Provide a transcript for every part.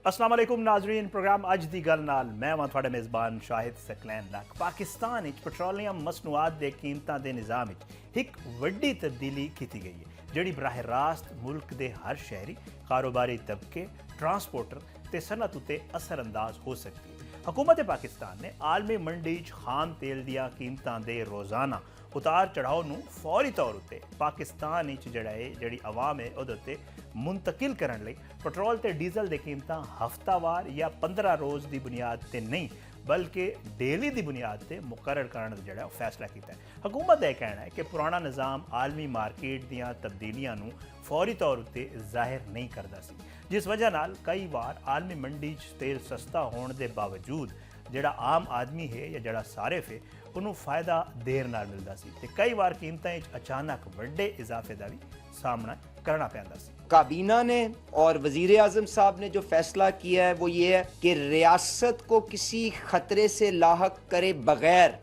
अस्सलाम वालेकुम नाजरीन। प्रोग्राम अज दी गल नाल मैं वां तुहाडा मेज़बान शाहिद सकलैन लक। पाकिस्तान विच पेट्रोलियम मसनूआत दे कीमतां दे निज़ाम विच एक वड्डी तब्दीली कीती गई है जिहड़ी बराह रास्त मुल्क दे हर शहरी कारोबारी तबके ट्रांसपोर्टर ते सनअत उत्ते असरअंदाज हो सकती है। हुकूमत पाकिस्तान ने आलमी मंडी च खाम तेल दियां कीमतां दे रोज़ाना उतार चढ़ाव नूं फौरी तौर उत्ते पाकिस्तान जिहड़ी आवाम है उहदे उत्ते मुंतकिल करन लई पेट्रोल ते डीजल दी कीमतां हफ्तावार या 15 रोज़ की बुनियाद ते नहीं बल्कि डेली की बुनियाद पर मुकर्रर करने का जो फैसला किया है। हुकूमत का यह कहना है कि पुराना निज़ाम आलमी मार्केट दीयां तब्दीलियां नूं फौरी तौर पर जाहिर नहीं करता सी, जिस वजह नाल कई बार आलमी मंडी च तेल सस्ता होने के बावजूद जिहड़ा आम आदमी है या जिहड़ा सारिफ है उन्होंने फ़ायदा देर नाल मिलता सी ते कई बार कीमतां अचानक वड्डे इजाफे का भी सामना करना पैंदा सी। काबीना ने और वज़ीर आज़म साहब ने जो फैसला किया है वो ये है कि रियासत को किसी ख़तरे से लाहक करे बगैर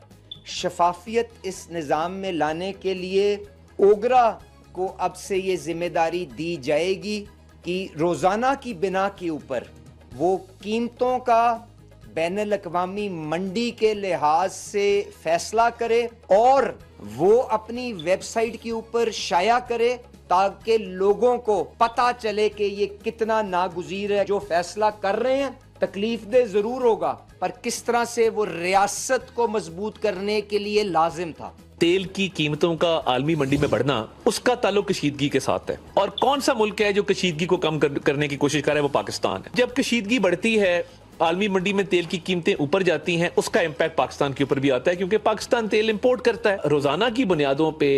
शफाफियत इस निज़ाम में लाने के लिए ओगरा को अब से ये जिम्मेदारी दी जाएगी कि रोज़ाना की बिना के ऊपर वो कीमतों का बैनुल अक़वामी मंडी के लिहाज से फैसला करे और वो अपनी वेबसाइट के ऊपर शाया करे ताकि लोगों को पता चले कि ये कितना नागुज़ीर है। जो फैसला कर रहे हैं तकलीफ दे ज़रूर होगा पर किस तरह से वो रियासत को मजबूत करने के लिए लाजिम था। तेल की कीमतों का आलमी मंडी में बढ़ना उसका ताल्लुक कशीदगी के साथ है और कौन सा मुल्क है जो कशीदगी को कम करने की कोशिश कर रहा है, वो पाकिस्तान है। जब कशीदगी बढ़ती है आलमी मंडी में तेल की कीमतें ऊपर जाती हैं, उसका इम्पैक्ट पाकिस्तान के ऊपर भी आता है क्योंकि पाकिस्तान तेल इंपोर्ट करता है। रोजाना की बुनियादों पे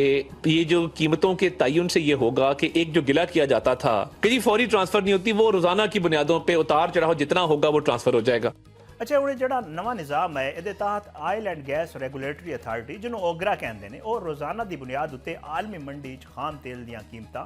ये जो कीमतों के तयन से ये होगा कि एक जो गिला किया जाता था कि जी फौरी ट्रांसफर नहीं होती, वो रोजाना की बुनियादों पे उतार चढ़ाव जितना होगा वो ट्रांसफर हो जाएगा। अच्छा हुण जिहड़ा नवा निज़ाम है इहदे तहत oil and gas regulatory authority जिन्हों ओगरा कहते हैं और रोजाना की बुनियाद उत्ते आलमी मंडी च खाम तेल दीयां कीमतां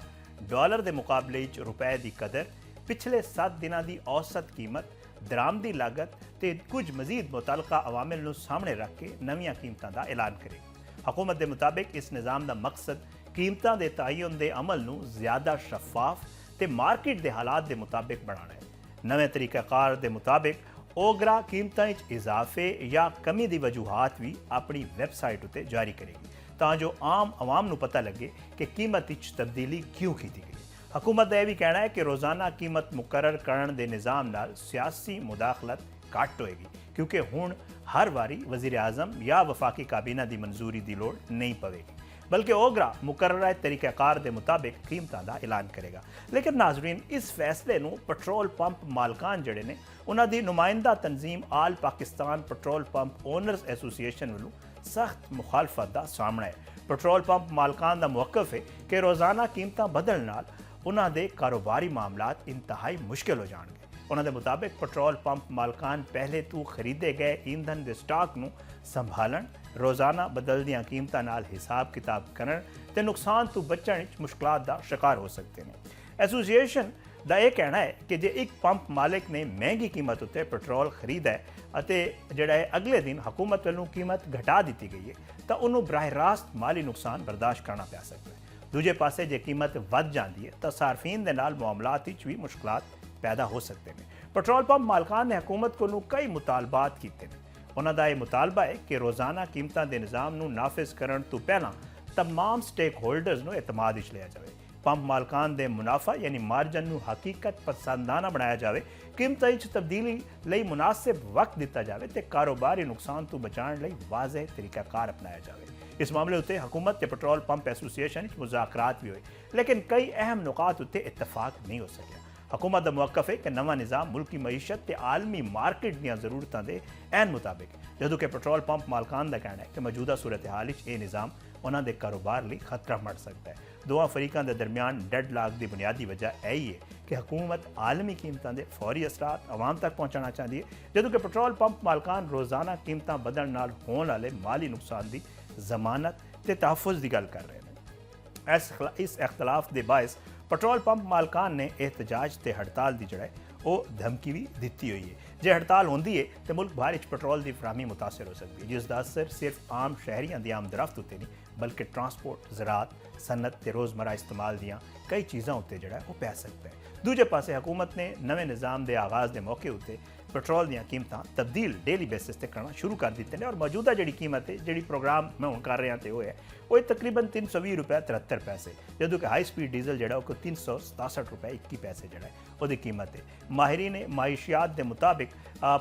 डॉलर के मुकाबले च रुपए की कदर पिछले 7 दिनों की औसत कीमत दरामदी लागत ते कुछ मजीद मुतलका अवामिल नूं सामने रख के नवीं कीमतों का ऐलान करेगी। हुकूमत के मुताबिक इस निज़ाम का मकसद कीमतों के तयन के अमल नूं ज़्यादा शफाफ ते मार्केट के हालात के मुताबिक बनाना है। नवे तरीक़ाकार के मुताबिक ओगरा कीमतों इजाफे या कमी की वजूहात भी अपनी वैबसाइट उत्ते जारी करेगी तां जो आम आवाम नूं पता लगे कि कीमत तब्दीली क्यों की गई। हुकूमत का यह भी कहना है कि रोज़ाना कीमत मुकर्रर करने के निज़ाम नाल सियासी मुदाखलत घट होएगी क्योंकि हुण हर बारी वज़ीर आज़म या वफाकी काबीना की मंजूरी की लोड़ नहीं पवेगी बल्कि ओगरा मुकर्रर तरीक़ाकार के मुताबिक कीमतों का ऐलान करेगा। लेकिन नाजरीन इस फैसले नूं पेट्रोल पंप मालकान जिहड़े ने उन्हां दी नुमाइंदा तंजीम all Pakistan petrol pump owners association वालों सख्त मुखालफत का सामना है। पेट्रोल पंप मालकान का मौकफ है कि रोज़ाना कीमतां बदलण नाल उन्हां दे कारोबारी मामलात इंतहाई मुश्किल हो जाएंगे। उन्हां दे मुताबिक पेट्रोल पंप मालकान पहले तो खरीदे गए ईंधन के स्टाक नूं संभालन, रोज़ाना बदलदियां कीमतां नाल हिसाब किताब करन ते नुकसान तो बचण मुश्किलात का शिकार हो सकते हैं। एसोसीएशन का यह कहना है कि जे एक पंप मालिक ने महंगी कीमत उत्ते पेट्रोल खरीदा है अते जिहड़ा है अगले दिन हुकूमत वालों कीमत घटा दी गई है तो उन्होंने बराह रास्त माली नुकसान बर्दाश्त करना पै सकता है। दूजे पासे जे कीमत वध जाती है तो सार्फिन के नाल मामलात भी मुश्किलात पैदा हो सकते हैं। पेट्रोल पंप मालकान ने हुकूमत को कई मुतालबात किए हैं। उन्होंने यह मुतालबा है कि रोज़ाना कीमतों के निज़ाम नूं नाफिज करने तो पहला तमाम स्टेक होल्डर्स नूं एतमाद विच लिया जाए। पंप मालकान के मुनाफा यानी मार्जन नूं हकीकत पसंदाना बनाया जाए, कीमतां तब्दीली लई मुनासिब वक्त दिता जाए तो कारोबारी नुकसान तो बचाने लई वाज़ेह तरीक़ाकार अपनाया जाए। इस मामले उत्ते हुकूमत के पेट्रोल पंप एसोसीएशन मुज़ाकरात भी हुए लेकिन कई अहम नुकात उत्ते इतफाक नहीं हो सकिया। हुकूमत का मौकफ है कि नवा निज़ाम मुल्की मईशत ते आलमी मार्केट दीयां ज़रूरतां दे ऐन मुताबिक जदों कि पेट्रोल पंप मालकान का कहना है कि मौजूदा सूरत हाल यह निज़ाम उन्हां दे कारोबार लई खतरा बन सकता है। दोवां फरीकां दे दरमियान डेडलॉक की बुनियादी वजह यही है कि हुकूमत आलमी कीमतों के फौरी असरात आवाम तक पहुँचाना चाहती है जदों कि पेट्रोल पंप मालकान रोज़ाना कीमतां बदलण नाल होने वाले माली नुकसान की जमानत ते तहफ़ुज़ की गल कर रहे हैं। इस इख्तलाफ के बायस पेट्रोल पंप मालकान ने एहतजाज ते हड़ताल की जड़ाए ਉਹ ਧਮਕੀ ਵੀ ਦਿੱਤੀ ਹੋਈ ਹੈ। ਜੇ ਹੜਤਾਲ ਹੁੰਦੀ ਹੈ ਤੇ ਮੁਲਕ ਭਰ ਵਿੱਚ ਪੈਟਰੋਲ ਦੀ ਫਰਾਹਮੀ ਮੁਤਾਸਰ ਹੋ ਸਕਦੀ ਹੈ, ਜਿਸ ਦਾ ਅਸਰ ਸਿਰਫ ਆਮ ਸ਼ਹਿਰੀਆਂ ਦੀ ਆਮਦਰਫਤ ਉੱਤੇ ਨਹੀਂ ਬਲਕਿ ਟਰਾਂਸਪੋਰਟ, ਜ਼ਰਾਤ, ਸਨਅਤ ਤੇ ਰੋਜ਼ਮਰਾ ਇਸਤੇਮਾਲ ਦੀਆਂ ਕਈ ਚੀਜ਼ਾਂ ਉੱਤੇ ਜਿਹੜਾ ਉਹ ਪੈ ਸਕਦਾ ਹੈ। ਦੂਜੇ ਪਾਸੇ ਹਕੂਮਤ ਨੇ ਨਵੇਂ ਨਿਜ਼ਾਮ ਦੇ ਆਗਾਜ਼ ਦੇ ਮੌਕੇ ਉੱਤੇ ਪੈਟਰੋਲ ਦੀਆਂ ਕੀਮਤਾਂ ਤਬਦੀਲ ਡੇਲੀ ਬੇਸਿਸ ਤੇ ਕਰਨਾ ਸ਼ੁਰੂ ਕਰ ਦਿੱਤੇ ਨੇ ਔਰ ਮੌਜੂਦਾ ਜਿਹੜੀ ਕੀਮਤ ਹੈ, ਜਿਹੜੀ ਪ੍ਰੋਗਰਾਮ ਮੈਂ ਹੁਣ ਕਰ ਰਿਹਾ ਤੇ ਉਹ ਹੈ ਉਹ ਤਕਰੀਬਨ 320 ਰੁਪਏ 73 ਪੈਸੇ, ਜਦੋਂ ਕਿ ਹਾਈ ਸਪੀਡ ਡੀਜ਼ਲ ਜਿਹੜਾ ਉਹ 367 ਰੁਪਏ 21 ਪੈਸੇ ਜਿਹੜਾ ਉਹਦੀ ਕੀਮਤ ਹੈ। ਮਾਹਿਰੀਨ ਨੇ ਮਾਇਸ਼ੀਆਤ ਦੇ ਮੁਤਾਬਿਕ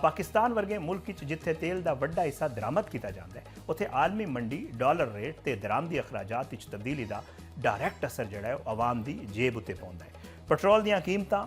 ਪਾਕਿਸਤਾਨ ਵਰਗੇ ਮੁਲਕ ਵਿੱਚ ਜਿੱਥੇ ਤੇਲ ਦਾ ਵੱਡਾ ਹਿੱਸਾ ਦਰਾਮਦ ਕੀਤਾ ਜਾਂਦਾ ਹੈ, ਉੱਥੇ ਆਲਮੀ ਮੰਡੀ ਡਾਲਰ ਰੇਟ ਤੇ ਦਰਾਮਦੀ ਅਖਰਾਜਾਤ ਵਿੱਚ ਤਬਦੀਲੀ ਦਾ ਡਾਇਰੈਕਟ ਅਸਰ ਜਿਹੜਾ ਹੈ ਉਹ ਆਵਾਮ ਦੀ ਜੇਬ ਉੱਤੇ ਪਾਉਂਦਾ ਹੈ। ਪੈਟਰੋਲ ਦੀਆਂ ਕੀਮਤਾਂ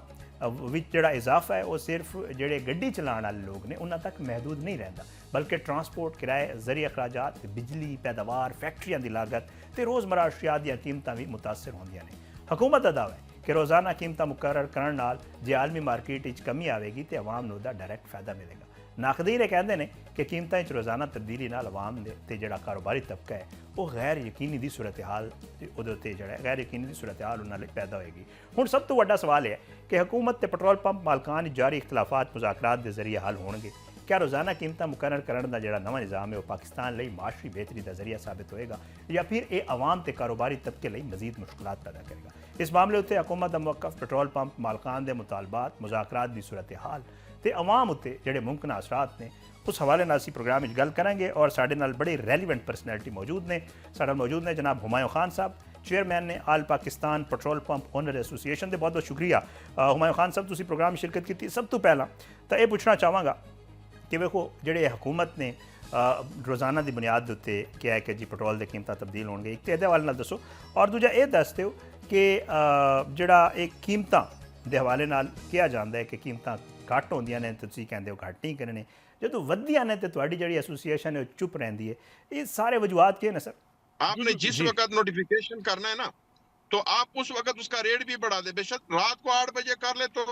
ਵਿੱਚ ਜਿਹੜਾ ਇਜ਼ਾਫਾ ਹੈ ਉਹ ਸਿਰਫ ਜਿਹੜੇ ਗੱਡੀ ਚਲਾਉਣ ਵਾਲੇ ਲੋਕ ਨੇ ਉਹਨਾਂ ਤੱਕ ਮਹਿਦੂਦ ਨਹੀਂ ਰਹਿੰਦਾ ਬਲਕਿ ਟਰਾਂਸਪੋਰਟ, ਕਿਰਾਏ, ਜ਼ਰੀ ਅਖਰਾਜਾਤ, ਬਿਜਲੀ, ਪੈਦਾਵਾਰ, ਫੈਕਟਰੀਆਂ ਦੀ ਲਾਗਤ ਤੇ ਰੋਜ਼ਮਰਾ ਅਸ਼ਿਆ ਦੀਆਂ ਕੀਮਤਾਂ ਵੀ ਮੁਤਾਸਰ ਹੁੰਦੀਆਂ ਨੇ। ਹਕੂਮਤ ਦਾ ਦਾਅਵਾ ਹੈ ਕਿ ਰੋਜ਼ਾਨਾ ਕੀਮਤਾਂ ਮੁਕਰਰ ਕਰਨ ਨਾਲ ਜੇ ਆਲਮੀ ਮਾਰਕੀਟ ਵਿੱਚ ਕਮੀ ਆਵੇਗੀ ਤੇ ਆਵਾਮ ਨੂੰ ਉਹਦਾ ਡਾਇਰੈਕਟ ਫਾਇਦਾ ਮਿਲੇਗਾ। ਨਾਕਦੀਨ ਇਹ ਕਹਿੰਦੇ ਨੇ ਕਿ ਕੀਮਤਾਂ ਵਿੱਚ ਰੋਜ਼ਾਨਾ ਤਬਦੀਲੀ ਨਾਲ ਆਵਾਮ ਦੇ ਤੇ ਜਿਹੜਾ ਕਾਰੋਬਾਰੀ ਤਬਕਾ ਹੈ ਉਹ ਗੈਰ ਯਕੀਨੀ ਦੀ ਸੂਰਤ ਹਾਲ ਉਹਦੇ ਉੱਤੇ ਜਿਹੜਾ ਗੈਰ ਯਕੀਨੀ ਦੀ ਸੂਰਤ ਹਾਲ ਉਹਨਾਂ ਲਈ ਪੈਦਾ ਹੋਏਗੀ। ਹੁਣ ਸਭ ਤੋਂ ਵੱਡਾ ਸਵਾਲ ਇਹ ਹੈ ਕਿ ਹਕੂਮਤ ਤੇ ਪੈਟਰੋਲ ਪੰਪ ਮਾਲਕਾਨ ਜਾਰੀ ਇਖਤਲਾਫਾਤ ਮੁਜ਼ਾਕਰਾਤ ਦੇ ਜ਼ਰੀਏ ਹੱਲ ਹੋਣਗੇ। क्या रोज़ाना कीमत मुकर्रर करने का जो नवा निज़ाम है वो पाकिस्तान लिए माशी बेहतरी का जरिया साबित होएगा या फिर ये आवाम ते कारोबारी तबके लिए मजीद मुश्किलात पैदा करेगा। इस मामले उत्ते हुकूमत दा मौक़िफ़, पेट्रोल पंप मालकान दे मुतालबात, मुज़ाकरात की सूरत हाल ते आवाम उत्ते जिहड़े मुमकिन असरात ने उस हवाले नाल असीं प्रोग्राम में गल करांगे और साडे नाल बड़े रेलीवेंट पर्सनैलिटी मौजूद ने। साडे मौजूद ने जनाब हुमायूं खान साहब, चेयरमैन ने all Pakistan petrol pump owner association के। बहुत बहुत शुक्रिया हुमायूं खान साहब, तुसीं प्रोग्राम में शिरकत की। सब तो पहला तो ये पूछना चाहांगा कि वेखो जिहड़े हुकूमत ने रोज़ाना की बुनियाद के उत्ते क्या है कि जी पेट्रोल की कीमत तब्दील होणगे, एक तो इहदे हवाले नाल दसो और दूजा ये दस दिओ कि जिहड़ा एक कीमतां दे हवाले नाल किहा जांदा है कि कीमतां घट होंदियां ने ते तुसीं कहंदे हो घट नहीं करने, जदों वधियां ने ते तुहाडी जिहड़ी एसोसीएशन है चुप रहिंदी है। ये सारे वजूहात क्या ने सर? आपने जिस वक्त नोटिफिकेशन करना है ना तो आप उस वक्त उसका रेट भी बढ़ा दे। बेशक रात को 8 बजे कर ले तो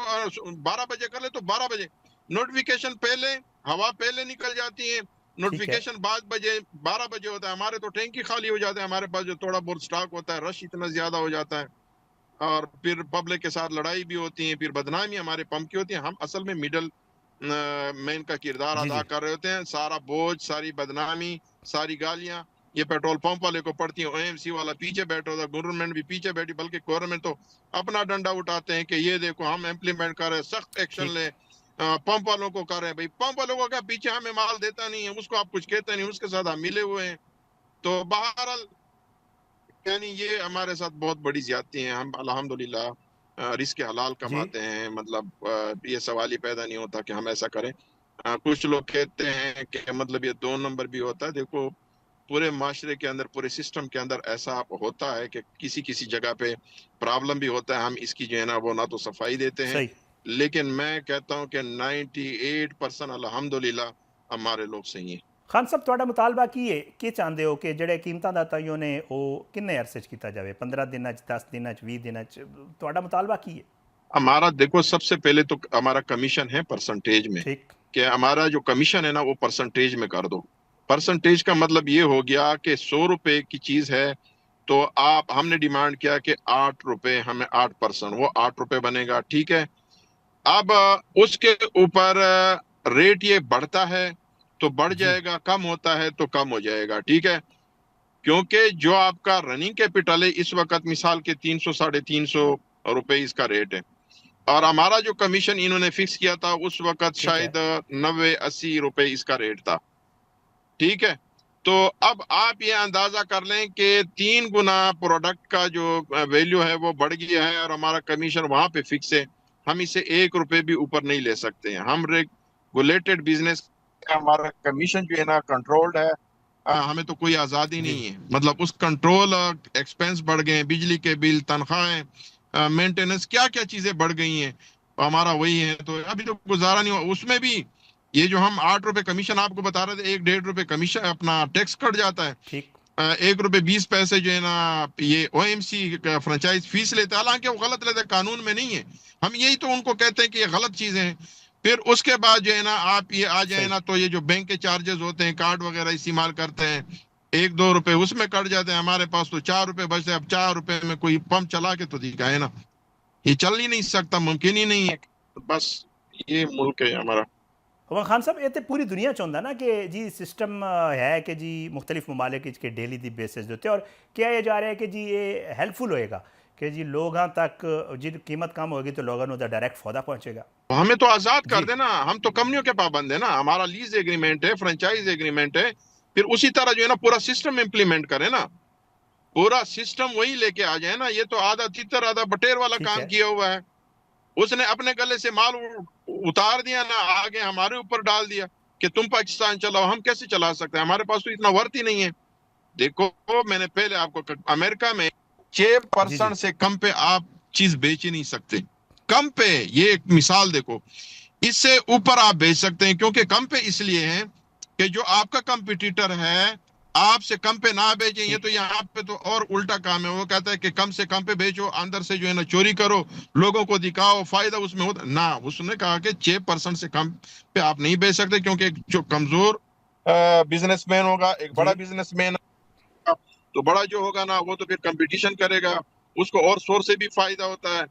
12 बजे कर ले तो 12 बजे। नोटिफिकेशन पहले, हवा पहले निकल जाती है, नोटिफिकेशन 5 बजे 12 बजे होता है। हमारे तो टैंकी खाली हो जाते हैं, हमारे पास जो थोड़ा बहुत स्टॉक होता है, रश इतना ज्यादा हो जाता है और फिर पब्लिक के साथ लड़ाई भी होती है, फिर बदनामी हमारे पंप की होती है। हम असल में मिडल मैन का किरदार अदा कर रहे होते हैं। सारा बोझ, सारी बदनामी, सारी गालियां ये पेट्रोल पंप वाले को पड़ती है। ओएमसी वाला पीछे बैठा होता है, गवर्नमेंट भी पीछे बैठी, बल्कि गवर्नमेंट तो अपना डंडा उठाते हैं कि ये देखो हम इम्प्लीमेंट कर रहे हैं, सख्त एक्शन ले। पंप वालों को कर रहे हैं, भाई पंप वालों को क्या, पीछे हमें माल देता नहीं है, उसको आप कुछ कहते नहीं, उसके साथ हम मिले हुए हैं। तो बहरहाल यानी ये हमारे साथ बहुत बड़ी ज्यादती है। हम अल्हम्दुलिल्लाह रिस्क हलाल कमाते हैं, मतलब ये सवाल ही पैदा नहीं होता कि हम ऐसा करें। कुछ लोग कहते हैं कि मतलब ये 2 नंबर भी होता है। देखो पूरे माशरे के अंदर, पूरे सिस्टम के अंदर ऐसा होता है कि किसी किसी जगह पे प्रॉब्लम भी होता है। हम इसकी जो है ना वो ना तो सफाई देते हैं, लेकिन मैं कहता हूं कि 98% अल्हम्दुलिल्लाह हमारे लोग सही हैं। खान साहब तुहाडा मुतालबा की है, कि चाहते हो कि जिहड़े कीमतां दा तयन ने वो किन्ने अरसे च कीता जावे? 15 दिनां च, 10 दिनां च, 20 दिनां च? तुहाडा मुतालबा की है? हमारा देखो सबसे पहले तो हमारा कमीशन है परसेंटेज में, कि हमारा जो कमीशन है ना वो परसेंटेज में कर दो। परसेंटेज का मतलब ये हो गया कि 100 रुपए की चीज है तो आप, हमने डिमांड किया कि 8 रुपए, हमें 8%, वो 8 रुपए बनेगा, ठीक है। अब उसके ऊपर रेट ये बढ़ता है तो बढ़ जाएगा, कम होता है तो कम हो जाएगा, ठीक है। क्योंकि जो आपका रनिंग कैपिटल है इस वक्त मिसाल के 300 350 रुपए इसका रेट है, और हमारा जो कमीशन इन्होंने फिक्स किया था उस वक्त शायद 90-80 रुपए इसका रेट था, ठीक है। तो अब आप ये अंदाजा कर लें कि 3 गुना प्रोडक्ट का जो वैल्यू है वो बढ़ गया है और हमारा कमीशन वहां पे फिक्स है। हम इसे 1 रुपए भी ऊपर नहीं ले सकते हैं। हम रेगुलेटेड बिजनेस, हमारा कमीशन जो है ना कंट्रोल्ड है। हमें तो कोई आजादी नहीं है, मतलब उस कंट्रोल, एक्सपेंस बढ़ गए हैं, बिजली के बिल, तनख्वाहें, मेंटेनेंस, क्या क्या चीजें बढ़ गई हैं, हमारा वही है। तो अभी तो गुजारा नहीं हुआ। उसमें भी ये जो हम 8 रुपए कमीशन आपको बता रहे थे, 1-1.5 रुपए कमीशन अपना टैक्स कट जाता है, 1 रुपए 20 पैसे जो है ना ये ओएमसी फ्रेंचाइज फीस लेते हैं, हालांकि वो गलत लेते हैं, कानून में नहीं है। हम यही तो उनको कहते हैं कि ये गलत चीजें हैं। फिर उसके बाद जो है ना आप ये आ जाए ना तो ये जो बैंक के चार्जेस होते हैं, कार्ड वगैरह इस्तेमाल करते हैं, 1-2 रुपए उसमें कट जाते हैं। हमारे पास तो 4 रुपए बचते हैं। अब 4 रुपए में कोई पंप चला के तो दिखाए ना, ये चल ही नहीं सकता, मुमकिन ही नहीं है। तो बस ये मुल्क है हमारा। उमर खान साहब, ये तो पूरी दुनिया चाहता ना कि जी सिस्टम है कि जी मुख्तलिफ ममालिक के डेली दी बेसिस होते हैं, और क्या ये जा रहा है कि जी ये हेल्पफुल होएगा कि जी लोगों तक जी कीमत कम होगी तो लोगों को डायरेक्ट फ़ायदा पहुँचेगा? हमें तो आजाद कर जी देना, हम तो कंपनियों के पाबंद है ना, हमारा लीज एग्रीमेंट है, फ्रेंचाइज एग्रीमेंट है, फिर उसी तरह जो है ना पूरा सिस्टम इम्प्लीमेंट करें ना, पूरा सिस्टम वही लेके आ जाए ना। ये तो आधा तितर आधा बटेर वाला ठीक काम है। किया हुआ है। उसने अपने गले से माल उतार दिया ना, आगे हमारे ऊपर डाल दिया कि तुम पाकिस्तान चलाओ। हम कैसे चला सकते हैं, हमारे पास तो इतना वर्थ ही नहीं है। देखो, मैंने पहले आपको अमेरिका में छह जी जी। परसेंट से कम पे आप चीज बेच ही नहीं सकते। कम पे, ये एक मिसाल देखो, इससे ऊपर आप बेच सकते हैं, क्योंकि कम पे इसलिए है कि जो आपका कंपटीटर है आपसे कम पे ना बेचें। ये ठीक। तो यहाँ पे तो और उल्टा काम है, वो कहता है कि कम से कम पे बेचो, अंदर से जो है ना चोरी करो, लोगों को दिखाओ, फायदा उसमें होता ना। उसने कहा कि 6% से कम पे आप नहीं बेच सकते, क्योंकि जो कमजोर बिजनेसमैन होगा, एक जी बड़ा बिजनेसमैन, तो बड़ा जो होगा ना वो तो फिर कंपटीशन करेगा, उसको और सोर्स से भी फायदा होता है,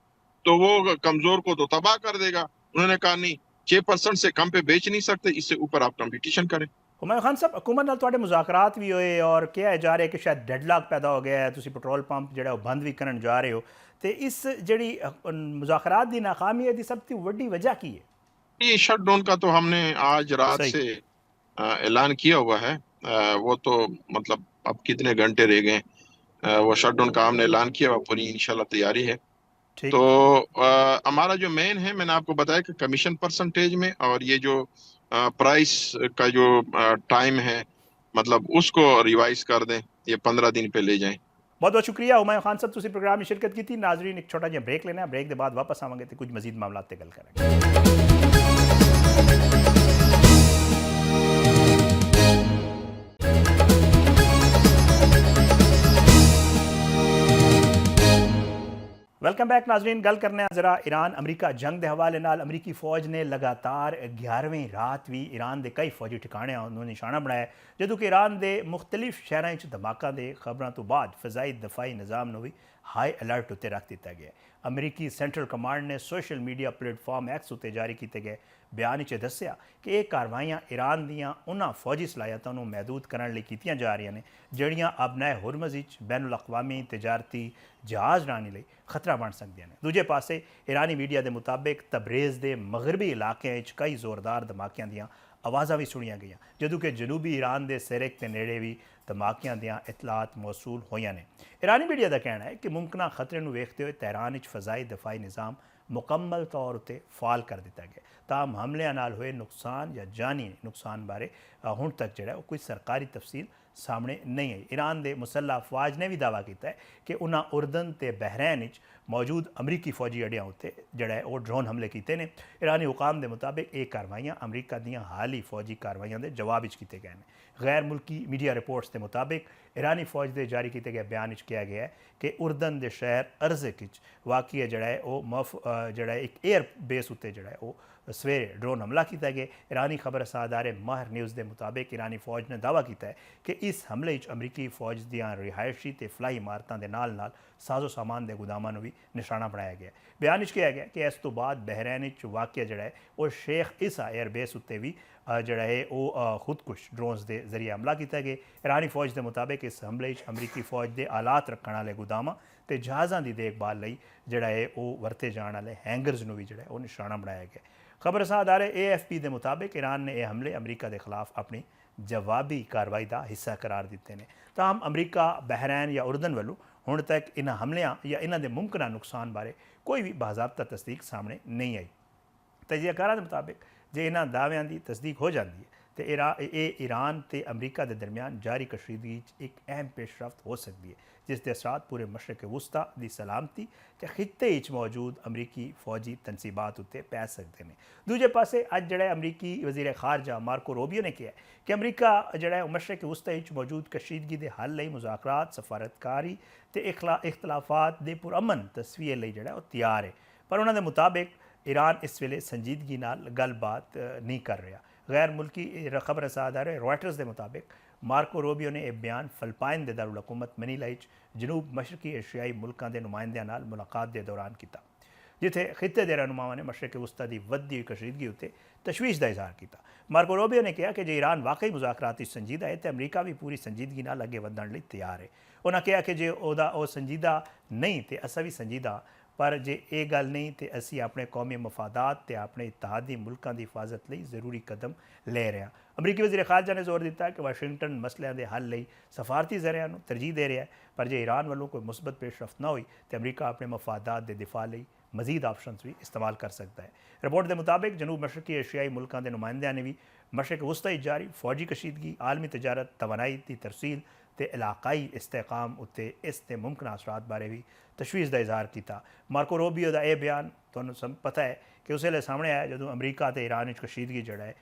तो वो कमजोर को तो तबाह कर देगा। उन्होंने कहा नहीं, 6% से कम पे बेच नहीं सकते, इससे ऊपर आप कंपटीशन करें। हुमायूं खान साहब, हुकूमत नाल तुहाडे मुज़ाकरात भी होए और क्या जा रहा है कि शायद डेडलॉक पैदा हो गया है, तुसी पेट्रोल पंप जिहड़ा बंद भी करन जा रहे हो, तो इस जिहड़ी मुज़ाकरात दी नाकामी है दी सब तो वड्डी वजह की है? ये शटडाउन का तो हमने आज रात सही। से ऐलान किया हुआ है। वो तो मतलब अब कितने घंटे रह गए, वो शटडाउन का हमने ऐलान किया हुआ, पूरी इंशाल्लाह तैयारी है। तो ठीक। हमारा जो मेन है, मैंने आपको बताया कि कमीशन परसेंटेज में, और ये जो प्राइस का जो टाइम है, मतलब उसको रिवाइज कर दें, ये 15 दिन पे ले जाएं। बहुत बहुत शुक्रिया हुमायूं खान साहब, तुसी प्रोग्राम में शिरकत की थी। नाजरीन, एक छोटा जिहा ब्रेक लेना है, ब्रेक के बाद वापस आवांगे तो कुछ मजीद मामला ते गल करेंगे। वेलकम बैक नाजरीन। गल करने जरा ईरान अमरीका जंग के हवाले नाल। अमरीकी फौज ने लगातार 11वीं रात भी ईरान के कई फौजी ठिकाने ਨੂੰ निशाना बनाया, ਜਦੋਂ कि ईरान के मुख्तलिफ शहरों धमाकों के खबरों तो बाद फजाई दफाई निज़ाम को भी हाई अलर्ट उत्ते रख दिता गया। अमरीकी सेंट्रल कमांड ने सोशल मीडिया प्लेटफॉर्म एक्स उत्ते जारी किए गए बयान च दस्सिया कि ये कार्रवाइयां ईरान दियां उन्हां फौजी सलाहियतों को महदूद करने लिए कीतियां जा रही ने जड़ियां अबनाए हुरमज़ बैनुल अक़वामी तजारती जहाज़ रानी लिए खतरा बन सकदियां ने। दूजे पासे ईरानी मीडिया के मुताबिक तबरेज़ के मगरबी इलाके कई जोरदार धमाकों दीयां आवाज़ां भी सुनिया गई, जदों कि जनूबी ईरान के सिरक के नेड़े भी धमाकों दीयां इतलात मौसूल होईयां ने। ईरानी मीडिया का कहना है कि मुमकिन खतरे को वेखते हुए तेहरान फजाई दफाई निज़ाम मुकम्मल तौर पर फाल कर दिता गया। ताम हमलियां नाल हुए नुकसान या जानी नुकसान बारे हुण तक जिहड़ा कोई सरकारी तफसील सामने नहीं आई। ईरान के मुसल्ह अफवाज ने भी दावा किया है कि उन्हें उर्दन ते बहरैन मौजूद अमरीकी फौजी अड्डियां उत्ते जिहड़ा है वो ड्रोन हमले किए हैं। ईरानी हुकाम के मुताबिक ये कार्रवाइयां अमरीका दीयां हाली फौजी कार्रवाइयां के जवाब किए गए हैं। गैर मुल्की मीडिया रिपोर्ट्स के मुताबिक ईरानी फौज के जारी किए गए बयान कहा गया है कि उर्दन के शहर अर्ज़क वाकई जिहड़ा है वो जिहड़ा एक एयर बेस उत्ते जिहड़ा है वो सवेरे ड्रोन हमला किया गया। ईरानी खबर असादारे महर न्यूज़ के मुताबिक ईरानी फौज ने दावा किया है कि इस हमले अमरीकी फौज दियां रिहायशी ते फलाई इमारतों के नाल नाल साजो सामान के गुदामां भी निशाना बनाया गया। बयान कहा गया कि इस तो बाद बहरैन वाकया जिहड़ा है वो शेख ईसा एयरबेस उत्ते भी जिहड़ा है वो खुदकुश ड्रोन्स के जरिए हमला किया गया। ईरानी फौज के मुताबिक इस हमले अमरीकी फौज के आलात रखने वाले गुदामां ते जहाज़ों की देखभाल लई जिहड़ा है वो वरते जाने वाले हैंगरस भी जिहड़ा है वो निशाना बनाया गया। खबर असादारे AFP के मुताबिक ईरान ने यह हमले अमरीका के खिलाफ अपनी जवाबी कार्रवाई का हिस्सा करार दिते हैं। ताहम अमरीका बहरैन या उर्दन वालों हुण तक इन्हां हमलियां या इन्हां दे मुमकिन नुकसान बारे कोई भी बाज़ाब्ता तस्दीक सामने नहीं आई। तजियाकारां के मुताबिक जे इन्हां दाव्यां की तस्दीक हो जाती है तो ईरान ते अमरीका के दरमियान जारी कशीदगी एक अहम पेशरफ्त हो सकती है, जिसके असरात पूरे मशरक वुस्ता की सलामती ते खित्ते मौजूद अमरीकी फौजी तनसीबात उत्ते पै सकते हैं। दूजे पासे अज जिहड़ा अमरीकी वज़ीर खारजा मार्को रूबियो ने कहा कि अमरीका जिहड़ा मशरक वुस्ता मौजूद कशीदगी के हल लई मुज़ाकरात, सफारतकारी ते इख्तलाफात के पुरअमन तस्वीर लई जिहड़ा वो तैयार है, पर उन्होंने मुताबिक ईरान इस वेले संजीदगी नाल गलबात नहीं कर रहा। गैर मुल्की खबर असादारे रॉयटर्स के मुताबिक मार्को रूबियो ने यह बयान फिलिपाइन के दारुल हुकूमत मनीला जनूब मशरकी एशियाई मुल्कों के नुमाइंदियों नाल मुलाकात के दौरान किया। जिथे खिते के रहनुमावां ने मशरक़ वस्ता की वधदी हुई कशीदगी उत्ते तशवीश का इजहार किया। मार्को रूबियो ने कहा कि जे ईरान वाकई मुज़ाकरात संजीदा है तो अमरीका भी पूरी संजीदगी नाल अगे वधण लई तैयार है। उन्होंने कहा कि जे वो संजीदा नहीं तो असां भी संजीदा, पर जे ये गल नहीं तो असी अपने कौमी मफादात ते अपने इत्तेहादी मुल्कों की हिफाजत लई ज़रूरी कदम ले रहे हैं। अमरीकी वज़ीर ख़ारजा ने जोर दिता कि वाशिंगटन मसलिਆਂ के हल लई सफारती ज़रिया तरजीह दे रहा है, पर जे ईरान वालों कोई मुस्बत पेशरफ्त ना हुई तो अमरीका अपने मफादात के दिफा लई मजीद ऑप्शनस भी इस्तेमाल कर सकता है। रिपोर्ट के मुताबिक जनूब मशरकी एशियाई मुल्कों के नुमाइंदियां ने भी मशरक वस्ता जारी फौजी कशीदगी, आलमी तजारत, तवानाई की तरसील ते इलाकाई इस्तेकाम उत्ते इसके मुमकिन असरात बारे भी तशवीश का इजहार किया। मार्को रूबियो का यह बयान तुहानूं पता है कि उस वेले सामने आया जदों अमरीका ते ईरान कशीदगी जड़ा है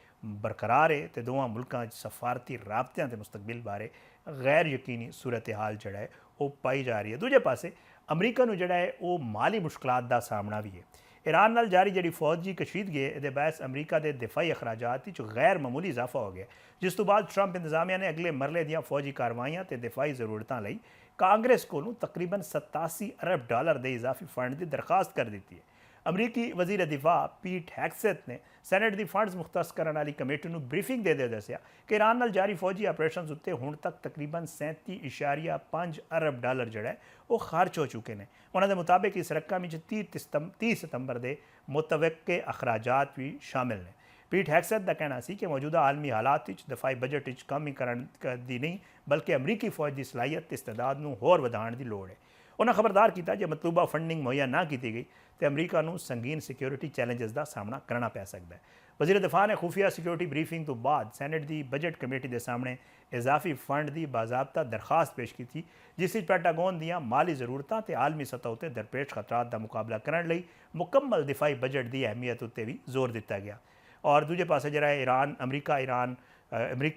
बरकरार है तो दोवां मुल्कों सफारती राबतियां ते मुस्तकबिल बारे गैर यकीनी सूरत हाल जड़ा है वो पाई जा रही है। दूजे पासे अमरीका नूं जड़ा है वो माली मुश्किलात का सामना भी है। ईरान नाल जारी जी फौजी कशीदगी है ये बहस अमरीका के दिफाई अखराजात गैर मामूली इजाफा हो गया, जिस तो बाद ट्रंप इंतजामिया ने अगले मरले दियां फौजी कार्रवाइयां ते दिफाई जरूरतों लई कांग्रेस को तकरीबन $87 अरब के इजाफी फंड की दरखास्त कर दी है। अमरीकी वजीर दिफा पीट हेगसेथ ने सैनेट की फंड्स मुख्तस करने वाली कमेटी को ब्रीफिंग दे दस्या कि ईरान नाल जारी फौजी ऑपरेशन उत्ते हुण तक तकरीबन $37.5 अरब जड़ा है वो खर्च हो चुके हैं। उन्होंने मुताबिक इस रकम 30 सितंबर के मुतवक्के अखराजात भी शामिल हैं। पीट हेगसेथ का कहना सी कि मौजूदा आलमी हालात दफाई बजट कमी करने नहीं बल्कि अमरीकी फौज की सलाहियत इस्तेदाद नूं होर वधाउण की लोड़ है। उन्हें खबरदार किया जे मतलूबा फंडिंग मुहैया ना की गई तो अमरीका नूं संगीन सिक्योरिटी चैलेंजेस का सामना करना पै सकता है। वज़ीर दिफा ने खुफिया सिक्योरिटी ब्रीफिंग तो बाद सैनेट की बजट कमेटी के सामने इजाफी फंड की बाज़ाब्ता दरखास्त पेश की थी, जिस पेंटागन दियां माली जरूरतां ते आलमी सतह उत्ते दरपेश खतरात का मुकाबला करने लई मुकम्मल दिफाई बजट की अहमियत उत्ते भी जोर दिता गया। और दूजे पासे जरा अमरीका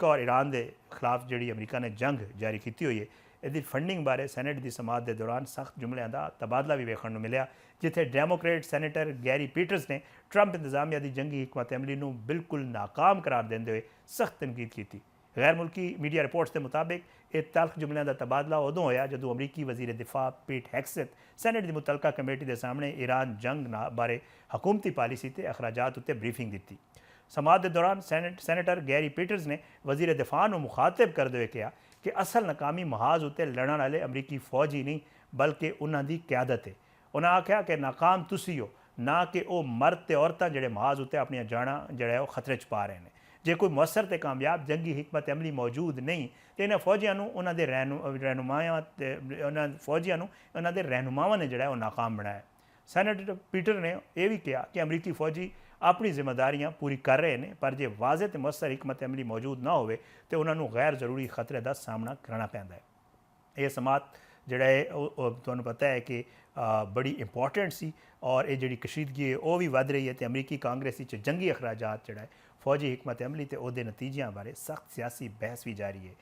और ईरान के खिलाफ जी अमरीका ने जंग जारी की हुई है इसकी फंडिंग बारे सैनेट की समात के दौरान सख्त जुमलों का तबादला भी वेखण मिलया, जिथे डेमोक्रेट सैनेटर गैरी पीटर्स ने ट्रंप इंतजामिया की जंगी हिकमत अमली को बिल्कुल नाकाम करार देंदे हुए सख्त तनकीद की। गैर मुल्की मीडिया रिपोर्ट्स के मुताबिक यह तल्ख जुमलों का तबादला उदों होया जदों अमरीकी वजीर दिफा पीट हेगसेथ सैनेट की मुतलका कमेटी के सामने ईरान जंग बारे हुकूमती पॉलिसी ते अखराजात उत्ते ब्रीफिंग दी। समात के दौरान सैनेटर गैरी पीटर्स ने वजीर दिफा को मुखातिब करते हुए कहा कि असल नाकामी महाज उत्ते लड़न वाले अमरीकी फौज ही नहीं बल्कि उन्होंने क्यादत है। उन्हें आख्या कि नाकाम तुसी हो, ना कि वह मर्द ते औरतां जिहड़े महाज उत्ते अपनी जाना जिहड़ा है खतरे च पा रहे हैं। जे कोई मुअसर ते कामयाब जंगी हिकमत अमली मौजूद नहीं तो इन्होंने फौजियों उन्होंने रहनुमावां ने जिहड़ा है नाकाम बनाया। सैनेटर पीटर ने यह भी कहा कि अमरीकी फौजी अपनी जिम्मेदारियां पूरी कर रहे हैं, पर जे वाज़े ते मुअसर हिकमत अमली मौजूद ना होवे तो उन्होंने गैर जरूरी खतरे का सामना करना पैंदा है। यह समात जिहड़ा है तुहानूं पता है कि बड़ी इंपॉर्टेंट सी और ये जी कशीदगी है वह भी वध रही है तो अमरीकी कांग्रेस जंगी अखराजात जिहड़ा है फौजी हिकमत अमली ते उहदे नतीजियां बारे सख्त सियासी बहस भी जारी है।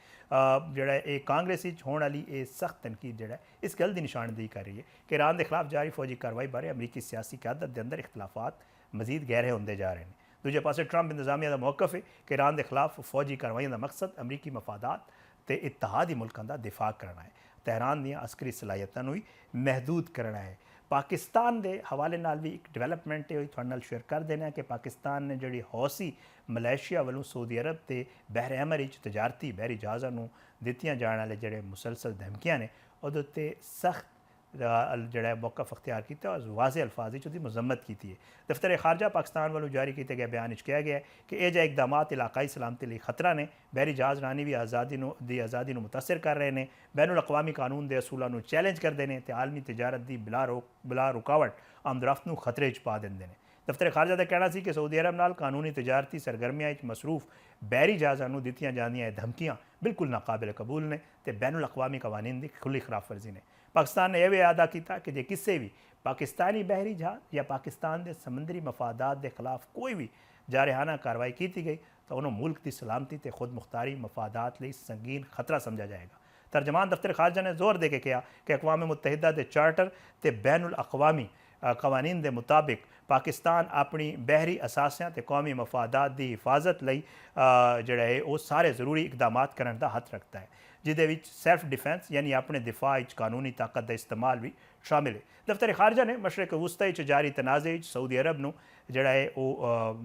जिहड़ा ये कांग्रेस होने वाली ये सख्त तनकीद जिहड़ा इस गल की निशानदेही कर रही है कि ईरान के खिलाफ जारी फौजी कार्रवाई बारे अमरीकी सियासी क्यादत के अंदर इख्तलाफात मजीद गहरे होंदे जा रहे हैं। दूजे पासे ट्रंप इंतजामिया का मौकफ है कि ईरान के खिलाफ फौजी कार्रवाइयों का मकसद अमरीकी मफादात ते इत्तेहादी मुल्कों का दिफा करना है, तेहरान दी अस्करी सलाहियतां नूं महदूद करना है। पाकिस्तान के हवाले नाल भी एक डिवेलपमेंट थोड़े नाल शेयर कर देना कि पाकिस्तान ने जी हौसी मलेशिया वालों सऊदी अरब ते बहर अहमर तजारती बहरी जहाज़ों नूं दित्तियां जाने वाले जिहड़े मुसलसल धमकियां ने उहदे उत्ते सख्त जड़ा मौकफ अख्तियार किया और वाज़े अल्फाज उसकी मजम्मत की है। दफ्तर खारजा पाकिस्तान वालों जारी किए गए बयान कहा गया है कि यह जो इकदाम इलाकाई सलामती लिए खतरा ने बहरी जहाज़ रानी भी आज़ादी मुतासर कर रहे हैं, बैनुल अक़वामी कानून के असूलों चैलेंज करते हैं तो आलमी तजारत की बिला रुकावट आमदरफ्त को खतरे च पा देंगे हैं। दफ्तर खारजा का कहना सी कि सऊदी अरब नाल कानूनी तजारती सरगर्मियां मसरूफ बहरी जहाज़ों दित्तियां जांदियां धमकियां बिल्कुल नाकाबिल कबूल ने तो बैनुल अक़वामी कवानीन की खुली खिलाफ वर्जी ने। पाकिस्तान ने यह भी अदा किया कि जे किसी भी पाकिस्तानी बहरी जहाज़ या पाकिस्तान के समंदरी मफादात के खिलाफ कोई भी जारहाना कार्रवाई की गई तो उन्होंने मुल्क की सलामती ते खुद मुख्तारी मफादात लिए संगीन खतरा समझा जाएगा। तर्जमान दफ्तर खारजा ने जोर दे के कहा कि अक़वाम मुत्तहिदा के चार्टर ते बैनुल अक़वामी कवानीन के मुताबिक पाकिस्तान अपनी बहरी असासियां ते कौमी मफादात की हिफाजत लई जिहड़ा है वो सारे जरूरी इकदाम करने का हथ रखता है, जिहदे विच सैल्फ डिफेंस यानी अपने दिफा कानूनी ताकत का इस्तेमाल भी शामिल है। दफ्तर खारजा ने मशरक वस्ता जारी तनाज़े सऊदी अरब नूं जिहड़ा है वो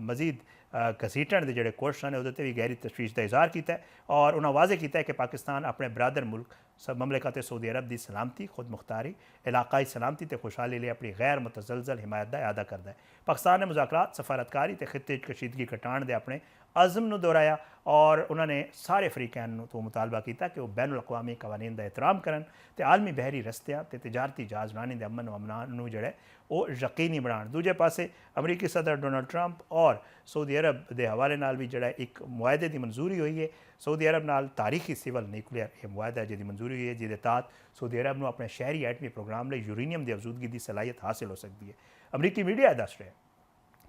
मजीद घसीटण दे जिहड़े कोशिश ने उहदे ते भी गहरी तशवीश का इजहार किया और उन्होंने वाजे किया कि पाकिस्तान अपने बरादर मुल्क ममलिकत सऊदी अरब की सलामती खुद मुख्तारी इलाकाई सलामती ते खुशहाली लिए अपनी गैर मुतजलजल हिमायत का अदा करता है। पाकिस्तान ने मुज़ाकरात सफारतकारी ते खित्ते कशीदगी घटाण दे अपने अज़म नूं दोहराया और उन्होंने सारे फरीकैन तो मुतालबा किया कि वह बैनुल अक़वामी कवानीन का एहतराम करन ते आलमी बहरी रस्तियां ते तजारती जहाज़रानी के अमन व अमनान नूं जिहड़ा वो यकीनी बनाण। दूजे पासे अमरीकी सदर डोनाल्ड ट्रंप और सऊदी अरब के हवाले नाल भी जिहड़ा एक मुआहदे की मंजूरी हुई है। सऊदी अरब नाल तारीखी सिविल न्यूक्लियर यह मुआहदा है जिहदी मंजूरी हुई है, जिहदे तहत सऊदी अरब नूं अपने शहरी एटमी प्रोग्राम लिए यूरेनियम की अफजूदगी की सलाहियत हासिल हो सकती है। अमरीकी मीडिया दस रहा है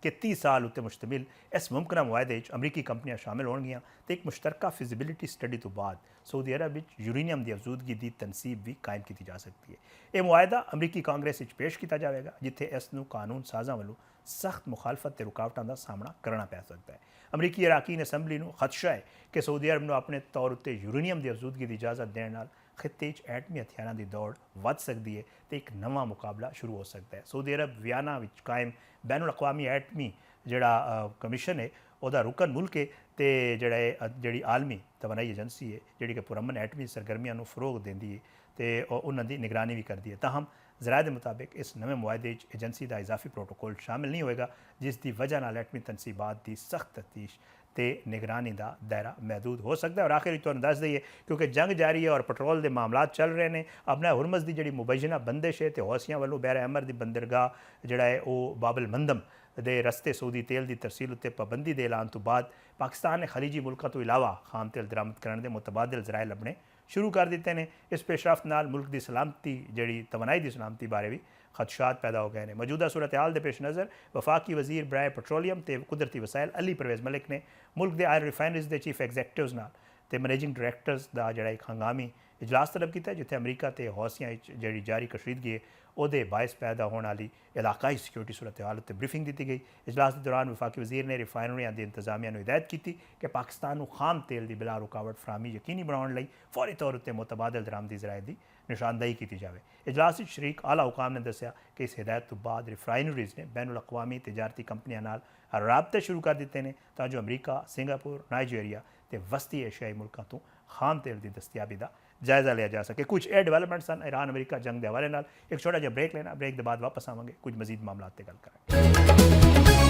कि 30 साल उत्ते मुश्तमिल इस मुमकिन मुआहदे अमरीकी कंपनियां शामिल होणगियां तो एक मुश्तरका फिजिबिलिटी स्टडी तो बाद सऊदी अरब यूरेनियम की अफजूदगी की तनसीब भी कायम की जा सकती है। यह मुआहदा अमरीकी कांग्रेस पेश किया जाएगा जिथे इसनूं कानून साज़ां वालों सख्त मुखालफत ते रुकावटां का सामना करना पै सकता है। अमरीकी अराकीन असैम्बली नूं खदशा है कि सऊदी अरब नूं अपने तौर उत्ते यूरेनियम की अफजूदगी की इजाजत देने नाल खित्ते एटमी हथियारों की दौड़ वध सकती है तो एक नवा मुकाबला शुरू हो सकता है। सऊदी अरब वियना विच कायम बैनुल अक़वामी एटमी जिहड़ा कमीशन है वह रुकन मुल्क है तो जिहड़ी आलमी तवानाई एजेंसी है जिहड़ी कि पुरअमन एटमी सरगर्मियां नूं फरोग देंदी है तो उन्होंने निगरानी भी करती है। ताहम ज़राए के मुताबिक इस नवे मुआहदे एजेंसी का इजाफी प्रोटोकोल शामिल नहीं होएगा जिसकी वजह नाल एटमी तनसीबात की सख्त तफ्तीश ते निगरानी का दायरा महदूद हो सकता है। और आखिर तुहानूं दस दईए क्योंकि जंग जारी है और पेट्रोल के मामला चल रहे हैं, अपना हुरमज़ की जी मुबैना बंदिश है तो हौसियां वालों बैर अहमर की बंदरगाह जिहड़ा है वो बाबल मंदम दे रस्ते सऊदी तेल की तरसील उत्ते पाबंदी के ऐलान तो बाद पाकिस्तान ने खलीजी मुल्कों तो इलावा खाम तेल दरामद करने के मुतबादल जराए लभने शुरू कर दिते हैं। इस पेशरफ्त नाल मुल्क की सलामती जी तवानाई की सलामती बारे भी खदशात पैदा हो गए हैं। मौजूदा सूरत हाल के पेश नज़र वफाकी वजीर बराए पेट्रोलियम ते कुदरती वसाइल अली परवेज़ मलिक ने मुल्क के आयल रिफाइनरीज़ के चीफ एग्जैक्टिव्स नाल ते मैनेजिंग डायरैक्टर्स का जिहड़ा एक हंगामी इजलास तलब किया जिथे अमरीका ते हौसियां जी जारी कशीदगी है ਉਹਦੇ बायस पैदा होने वाली इलाकाई सिक्योरिटी सूरत हाल उत्ते ब्रीफिंग दी गई। इजलास के दौरान वफाकी वजीर ने रिफाइनरियां की इंतजामिया को हिदायत की कि पाकिस्तान को खाम तेल की बिला रुकावट फराहमी यकीनी बनाने लई फौरी तौर पर मुतबादल दरामदी जराए की निशानदही की जाए। इजलास में शरीक आला हुकाम ने दसिया कि इस हिदायत तो बाद रिफाइनरीज़ ने बैनुल अक़वामी तजारती कंपनियों नाल राबते शुरू कर दिते हैं ताकि अमरीका सिंगापुर नाइजीरिया ते वस्ती एशियाई मुल्कों तो खाम तेल की दस्तियाबी का जायज़ा लिया जा सके। कुछ ये डेवलपमेंट सन ईरान अमरीका जंग के हवाले नाल एक छोटा जिहा ब्रेक लेना, ब्रेक के बाद वापस आवांगे कुछ मजीद मामला ते गल करेंगे।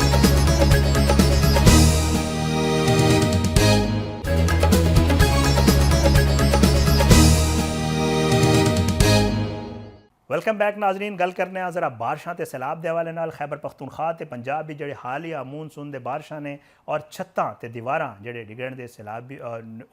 वेलकम बैक नाजरीन। गल करने जरा बारिशां ते सैलाब के हवाले नाल खैबर पख्तूनख्वा ते पंजाब भी जिहड़े हालिया मूनसून के बारिशां ने और छत्तां ते दीवारां जिहड़े डिगण के सैलाब भी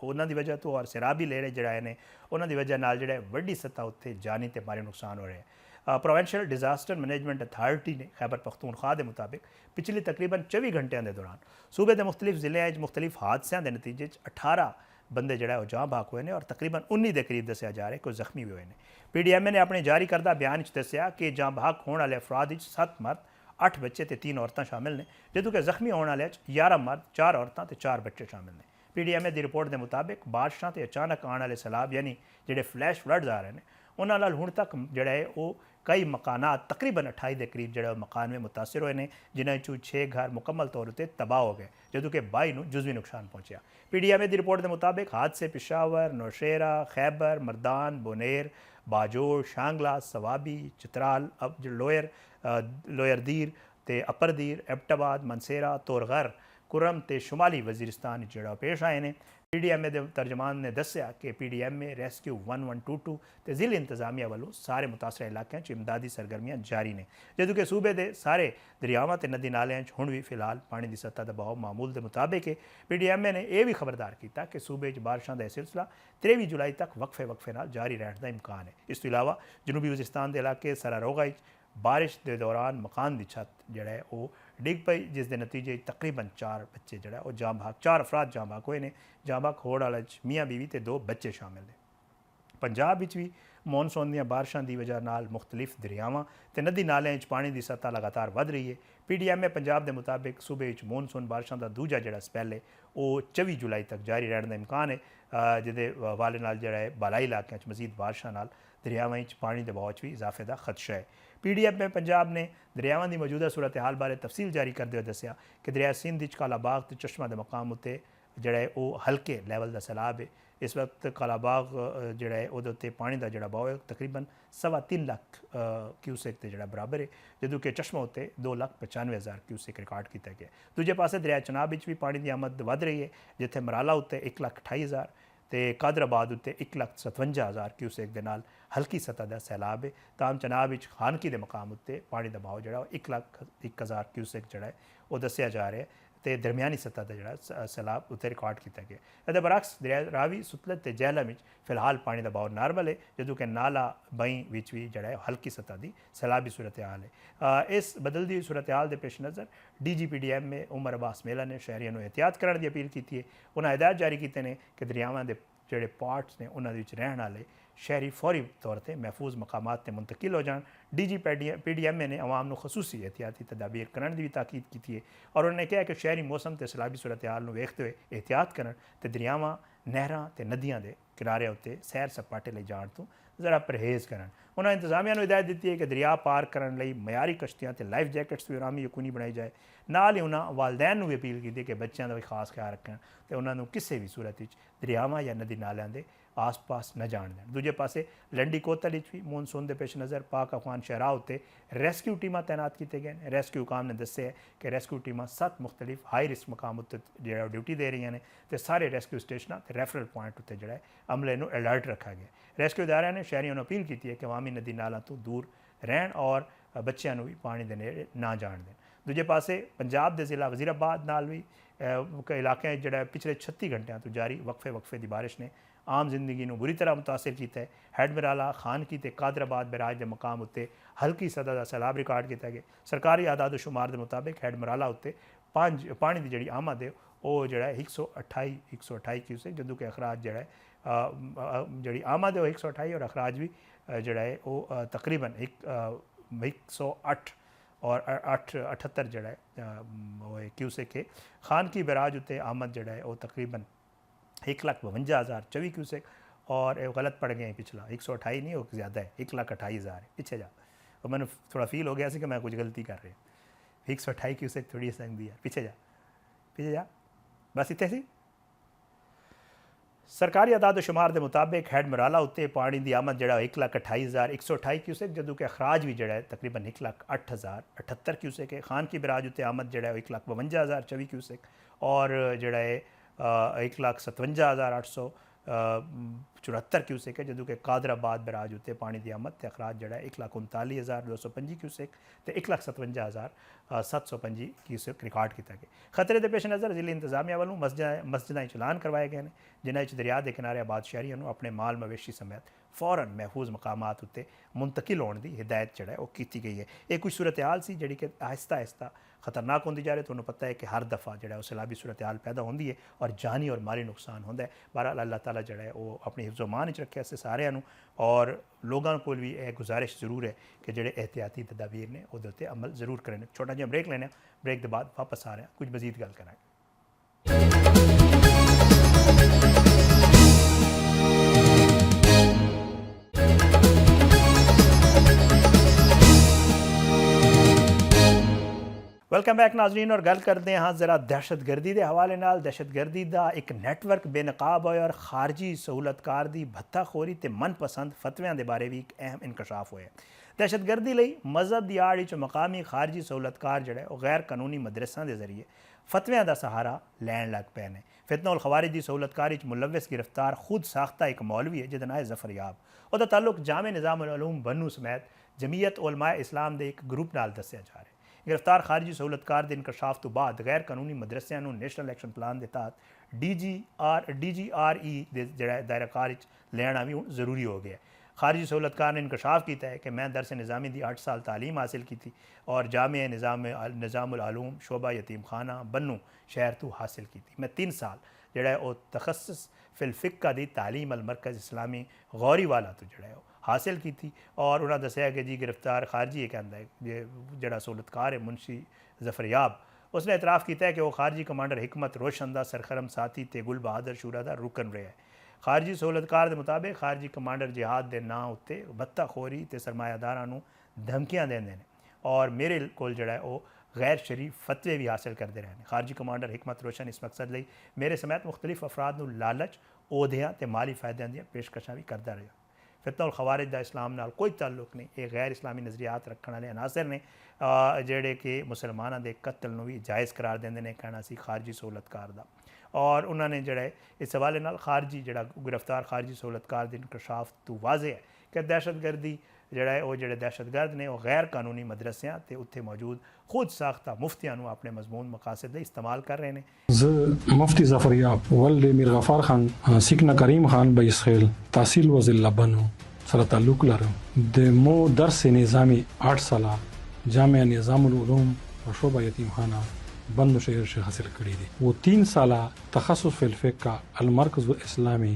उन्हां दी वजह तो और सैलाबी लेड़े जिहड़ा ने उन्हां दी वजह नाल जिहड़ा वड्डी सतह उत्ते जानी ते माली नुकसान हो रहे हैं। प्रोविंशियल डिजास्टर मैनेजमेंट अथॉरिटी ने खैबर पख्तूनख्वा के मुताबिक पिछली तकरीबन 24 घंटिया के दौरान सूबे के मुख्तलिफ जिले मुख्तलिफ हादसों के नतीजे 18 बंदे जो जाँ भाग हुए हैं और तकरीबन 19 के करीब दसिया जा रहा है कोई जख्मी भी हुए हैं। PDMA ने अपने जारी करदा बयान दसिया कि जाँ भाग होने वाले अफराद 7 मर्द 8 बच्चे ते 3 औरतां शामिल ने जदों कि जख्मी होने वाले 11 मर्द 4 औरतां ते 4 बच्चे शामिल ने। PDMA की रिपोर्ट के मुताबिक बारिशां ते अचानक आने वाले सैलाब यानी जिहड़े फ्लैश फ्लड्स आ रहे हैं उन्हां नाल हुण तक जिहड़ा है वो कई मकानात तकरीबन 28 के करीब जो मकान में मुतासर हुए हैं जिन्होंने 6 घर मुकम्मल तौर पर तबाह हो गए जदों कि 22 नूं जुज़वी नुकसान पहुंचा। PDMA की रिपोर्ट के मुताबिक हादसे पेशावर, नौशेरा, खैबर, मरदान, बोनेर, बाजोड़, शांगला, सवाबी, चित्राल, लोयर दीर ते अपर दीर, एबटाबाद, मनसेरा, तोरगर, कुरम ते शुमाली वजीरिस्तान जिहड़ा पेश आए हैं। PDMA के तर्जमान ने दसिया कि PDMA रेस्क्यू 1122 ते जिले इंतजामिया वालों सारे मुतासर इलाकों इमदादी सरगर्मियां जारी ने जदों कि सूबे के सारे दरियावां ते नदी नालियां हुण भी फिलहाल पानी की सतह का बहाव मामूल के मुताबिक है। PDMA ने यह भी खबरदार किया कि सूबे बारिशां का सिलसिला 23 जुलाई तक वक्फे नाल जारी रहने का इम्कान है। इस तो इलावा जनूबी वजीरिस्तान के इलाके सरारोगा बारिश के दौरान मकान की छत जो है वो डिग पई जिस दे नतीजे तकरीबन 4 बच्चे जो है वो जाँ भाग 4 अफराद जाँ भाग हुए हैं। जाँ भाग होड़ वाले मियाँ बीवी ते 2 बच्चे शामिल हैं। पंजाब विच भी मॉनसून दी बारिशां की वजह नाल मुख्तलिफ दरियावां ते नदी नालियां पानी की सतह लगातार वध रही है। PDMA पंजाब के मुताबिक सूबे मॉनसून बारिशां का दूजा जिहड़ा स्पैल है वो 24 जुलाई तक जारी रहने का इम्कान है जिहदे हवाले नाल जिहड़ा है बालाई इलाकों मजीद बारिशां नाल दरियावां पानी के बहाव भी इजाफे का खदशा है। PDF में पंजाब ने दरियावां की मौजूदा सूरत हाल बारे तफसील जारी करते हुए दस्या कि दरिया सिंध कालाबाग तो चश्मा के मकाम उत्ते जिहड़ा है वो हल्के लैवल का सैलाब है। इस वक्त कालाबाग जिहड़ा है उहदे उत्ते पानी का जिहड़ा बहाव है तकरीबन 3.25 लाख क्यूसेक के जिहड़ा बराबर है, जदों कि चश्मा उत्ते 2,95,000 क्यूसेक रिकॉर्ड किया गया। दूजे पासे दरिया चनाब विच भी पानी की आमद वध रही है, जिथे मराला उत्ते 1,28,000 तो कादराबाद उत्ते 1,57,000 क्यूसेक के नाल हल्की सतह का सैलाब है। ताम चनाब विच खानकी के मकाम उत्ते पानी का बहाव जिहड़ा 1,01,000 क्यूसेक जिहड़ा है वो दस्सिया जा रहा है तो दरमियानी सतह का जिहड़ा सैलाब उत्ते रिकॉर्ड किया गया। इहदे बरअक्स दरिया रावी सुतलत ते जहलम विच फिलहाल पानी का बहाव नॉर्मल है, जदों कि नाला बई विच भी जिहड़ा है हल्की सतह की सैलाबी सूरत हाल है। इस बदलती हुई सूरत हाल के पेश नज़र DGPDM में उमर अब्बास मेला ने शहरियों को एहतियात करने की अपील की है। उन्हें हिदायत जारी की ने कि दरियावां के जोड़े पार्ट्स ने उन्होंने रहने वाले शहरी फौरी तौर पर महफूज मकामात से मुंतकिल हो जाए। DGPDM ने अवाम को खसूसी एहतियाती तदाबीर करने की भी ताकीद की है और उन्होंने कहा कि शहरी मौसम से सैलाबी सूरत हाल को वेखते हुए एहतियात करन ते दरियावां नहरां ते नदियां के किनारे उत्ते सैर सपाटे ले जाण तो ज़रा परहेज़ करन। उन्होंने इंतजामिया को हिदायत दी है कि दरिया पार करने लई मयारी कश्तियां ते लाइफ जैकेट्स भी आरामी यकीनी बनाई जाए। नाल ही उन्होंने वालदैन भी अपील की कि बच्चों का भी खास ख्याल रखें तो उन्होंने किसी भी सूरत दरियावां या नदी नालियां के आस पास न जान दें। दूजे पासे लंडी कोतल भी मॉनसून के पेश नज़र पाक अफगान शहरा उत्ते रेस्क्यू टीमां तैनात किए गए हैं। रेस्क्यू हुकाम ने दस्सिया है कि रेस्क्यू टीमां 7 मुख्तलिफ हाई रिस्क मकाम उत्ते जिहड़ा ड्यूटी दे रही हैं तो सारे रेस्क्यू स्टेशनां ते रेफरल पॉइंट उत्ते जिहड़ा अमले नूं अलर्ट रखा गया। रेस्क्यू इदारिਆਂ ने शहरियों को अपील की है कि अवामी नदी नालों तो दूर रहन और बच्चों को भी पानी के नेड़े ना जान दें। दूजे पासे पंजाब के जिला वजीराबाद नाल भी इलाके जिहड़ा पिछले 36 घंटिया तो जारी वक्फे की बारिश ने आम जिंदगी को बुरी तरह मुतासिर किया है। हैडमिराला खानकी ते कादराबाद बैराज के मकाम उत्ते हल्की सतह का सैलाब रिकॉर्ड किया गया। सरकारी आदाद शुमार के मुताबिक हैडमिराला उत्ते पानी की जी आमद है वो जो 128 क्यूसेक, जदों कि अखराज जड़ा जी आमद है वो 128 और अखराज भी जड़ा है वो तकरीबन 108 और 78 जड़ा है क्यूसेक है। खानकी बैराज उत्ते आमद जड़ा है वो तकरीबन 1,52,024 क्यूसेक और गलत पड़ गए पिछला 128 नहीं वो ज़्यादा है 1,28,000 है। पीछे जा और मैंने थोड़ा फील हो गया कि मैं कुछ गलती कर रहा हूँ। 128 क्यूसेक थोड़ी संगदी है। पीछे जा बस इतने सी। सरकारी आदाद शुमार के मुताबिक हैडमिराला उत्ते पानी की आमद जड़ा 1,28,128 क्यूसेक, जदों कि अखराज भी जड़ा है तकरीबन 1,08,078 क्यूसेक है। खान की बैराज उत्ते आमद जड़ा है 1,52,024 क्यूसेक और जड़ा है 1,57,874 क्यूसेक है, जदों कि कादराबाद बैराज उत्ते पानी की आमद ते अखराज जड़ा है 1,39,225 क्यूसेक तो 1,57,725 क्यूसेक रिकॉर्ड किया गया। खतरे के पेश नज़र जिले इंतजामिया वालों मस्जिदां चलान करवाए गए हैं, जिन्हें दरिया के किनारे आबाद शहरियों को अपने माल मवेशी समेत फौरन महफूज मकामात उत्ते मुंतकिल होने की हिदायत जड़ा वो की गई है। ये कुछ सूरत हाल सी जी कि आहिस्ता आहिस्ता खतरनाक होती जा रही है। तुम्हें पता है कि हर दफ़ा जो है सैलाबी सूरत हाल पैदा होती है और जानी और माली नुकसान होता है। बहरहाल अल्लाह ताला जड़ा है वो अपनी हिफ्ज़ मान च रखे सारिਆਂ ਨੂੰ और लोगों को भी यह गुजारिश जरूर है कि जोड़े एहतियाती तदाबीर ने वो उत्ते अमल जरूर करें। छोटा जिहा ब्रेक लेने, ब्रेक के बाद वापस आ रहे हैं, कुछ मजीद गल करांगे। वेलकम बैक नाजरीन और गल करते हैं हाँ जरा दहशतगर्दी के हवाले नाल। दहशतगर्दी का एक नैटवर्क बेनकाब होया और खारजी सहूलतकार की भत्ताखोरी ते मनपसंद फतवियां के बारे भी एक अहम इंकशाफ होया। दहशतगर्दी लई मजहब की आड़ च मकामी खारजी सहूलतकार जड़े गैर कानूनी मदरसा के जरिए फतवियां का सहारा लैन लग पे ने। फितना उल खवारिज की सहूलतकारी मुलविस गिरफ्तार खुद साख्ता एक मौलवी है जिसका नाम है जफर याब। उसका ताल्लुक जामे निज़ाम उल उलूम बन्नू समेत जमीयत उलमाए इस्लाम के एक ग्रुप नाल दस्सिया जा रहा है। गिरफ्तार खारजी सहूलतकार के इंकशाफ तो बाद गैर कानूनी मदरसों को नेशनल एक्शन प्लान के तहत DGRE के दायराकार लेना भी जरूरी हो गया। खारजी सहूलतकार ने इंकशाफ किया है कि मैं दरस निज़ामी की 8 साल तालीम हासिल की थी और जामे निज़ाम उल उलूम शोबा यतीम खाना बन्नू शहर तो हासिल की थी। मैं 3 साल जड़ा वो तखस्सुस फिल फ़िक़्ह दी तालीम अल मरकज़ इस्लामी गौरी वाला तो जड़ा हासिल की थी। और उन्होंने दसिया कि जी गिरफ्तार खारजी ये कहता है जड़ा सहूलतकार है मुंशी जफर याब, उसने एतराफ़ किया है कि वह खारजी कमांडर हिकमत रोशन का सरखरम साथी ते गुल बहादुर शूरा का रुकन रहा है। ਖਾਰਜੀ ਸਹੂਲਤਕਾਰ ਦੇ ਮੁਤਾਬਿਕ ਖਾਰਜੀ ਕਮਾਂਡਰ ਜਿਹਾਦ ਦੇ ਨਾਂ ਉੱਤੇ ਬੱਤਾਖੋਰੀ ਤੇ ਸਰਮਾਇਆਦਾਰਾਂ ਨੂੰ ਧਮਕੀਆਂ ਦਿੰਦੇ ਨੇ ਔਰ ਮੇਰੇ ਕੋਲ ਜਿਹੜਾ ਉਹ गैर शरीफ फतवे भी हासिल करते रहे। खारजी कमांडर हिकमत रोशन इस मकसद ਲਈ ਮੇਰੇ ਸਮੇਤ ਮੁਖਤਲਿਫ ਅਫਰਾਦ ਨੂੰ ਲਾਲਚ ਅਹੁਦਿਆਂ ਤੇ ਮਾਲੀ ਫਾਇਦਿਆਂ ਦੀਆਂ ਪੇਸ਼ਕਸ਼ਾਂ ਵੀ ਕਰਦਾ ਰਿਹਾ। ਫਿਤਨਾ ਉਲ ਖਵਾਰਿਜ ਦਾ ਇਸਲਾਮ ਨਾਲ ਕੋਈ ਤਾਲੁਕ ਨਹੀਂ। ਇਹ ਗੈਰ ਇਸਲਾਮੀ ਨਜ਼ਰੀਆਤ ਰੱਖਣ ਵਾਲੇ ਅਨਾਸਰ ਨੇ ਜਿਹੜੇ ਕਿ ਮੁਸਲਮਾਨਾਂ ਦੇ ਕਤਲ ਨੂੰ ਵੀ ਜਾਇਜ਼ ਕਰਾਰ ਦਿੰਦੇ ਨੇ। ਕਹਿਣਾ ਸੀ ਖਾਰਜੀ ਸਹੂਲਤਕਾਰ ਦਾ ਔਰ ਉਹਨਾਂ ਨੇ ਜਿਹੜਾ ਇਸ ਹਵਾਲੇ ਨਾਲ ਖਾਰਜੀ ਜਿਹੜਾ ਗ੍ਰਿਫਤਾਰ ਖਾਰਜੀ ਸਹੂਲਤਕਾਰ ਦੇ ਇਨਕਸ਼ਾਫ ਤੋਂ ਵਾਜ਼ਿਹ ਹੈ ਕਿ ਦਹਿਸ਼ਤਗਰਦੀ ਜਿਹੜਾ ਉਹ ਜਿਹੜੇ ਦਹਿਸ਼ਤਗਰਦ ਨੇ ਉਹ ਗੈਰ ਕਾਨੂੰਨੀ ਮਦਰਸਿਆਂ ਤੇ ਉੱਥੇ ਮੌਜੂਦ ਖੁਦ ਸਾਖਤਾ ਮੁਫਤੀਆਂ ਨੂੰ ਆਪਣੇ ਮਜ਼ਮੂਨ ਮਕਾਸਦ ਲਈ ਇਸਤੇਮਾਲ ਕਰ ਰਹੇ ਨੇ। مفتی ظفریاب ولد میر غفار خان سیکنا کریم خان بیسخیل تحصیل وزل بنو سره تعلق لرم د مو درس نظامی 8 ساله جامعه نظام العلوم و شعبہ یتیم خانہ بند شہر سے حاصل کری دی وہ 3 سالہ تخصص فی الفقہ کا المرکز الاسلامی